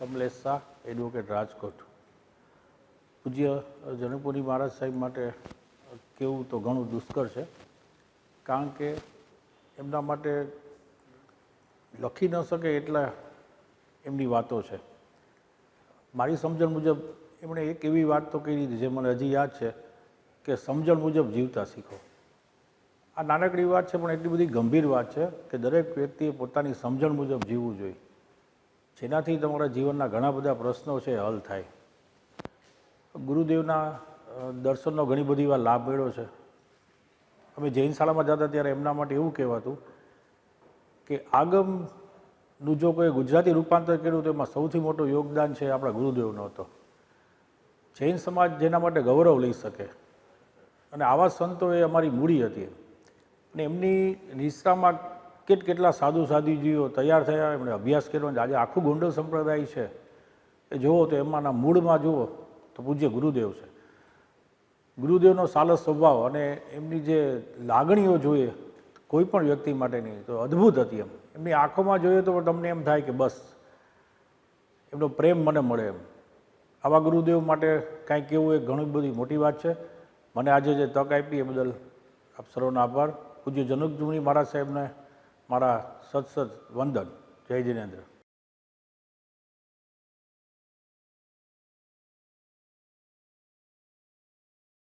Kamlesh Shah, advocate, Rajkot. પૂજ્ય જનકપુરી મહારાજ સાહેબ માટે કહેવું તો ઘણું દુષ્કર છે, કારણ કે એમના માટે લખી ન શકે એટલા એમની વાતો છે. મારી સમજણ મુજબ એમણે એક એવી વાત તો કરી હતી જે મને હજી યાદ છે કે સમજણ મુજબ જીવતા શીખો. આ નાનકડી વાત છે પણ એટલી બધી ગંભીર વાત છે કે દરેક વ્યક્તિએ પોતાની સમજણ મુજબ જીવવું જોઈએ, જેનાથી તમારા જીવનના ઘણા બધા પ્રશ્નો છે હલ થાય. ગુરુદેવના દર્શનનો ઘણી બધી વાર લાભ મળ્યો છે. અમે જૈન શાળામાં જતા ત્યારે એમના માટે એવું કહેવાતું કે આગમનું જો કોઈ ગુજરાતી રૂપાંતર કર્યું તો એમાં સૌથી મોટું યોગદાન છે આપણા ગુરુદેવનો હતો. જૈન સમાજ જેના માટે ગૌરવ લઈ શકે, અને આવા સંતો એ અમારી મૂડી હતી. અને એમની નિષ્ઠામાં કેટલા સાધુ સાધુજીઓ તૈયાર થયા, એમણે અભ્યાસ કર્યો. આજે આખું ગોંડલ સંપ્રદાય છે એ જુઓ તો એમાંના મૂળમાં જુઓ તો પૂજ્ય ગુરુદેવ છે. ગુરુદેવનો સાલસ સ્વભાવ અને એમની જે લાગણીઓ જોઈએ કોઈ પણ વ્યક્તિ માટેની તો અદ્ભુત હતી. એમની આંખોમાં જોઈએ તો તમને એમ થાય કે બસ એમનો પ્રેમ મને મળે એમ. આવા ગુરુદેવ માટે કાંઈક કહેવું એ ઘણી બધી મોટી વાત છે. મને આજે જે તક આપી એ બદલ આપ સર્વનો આભાર. પૂજ્ય જનકપુરી મહારાજ સાહેબને મારા સત વંદન. જય જિનેન્દ્ર.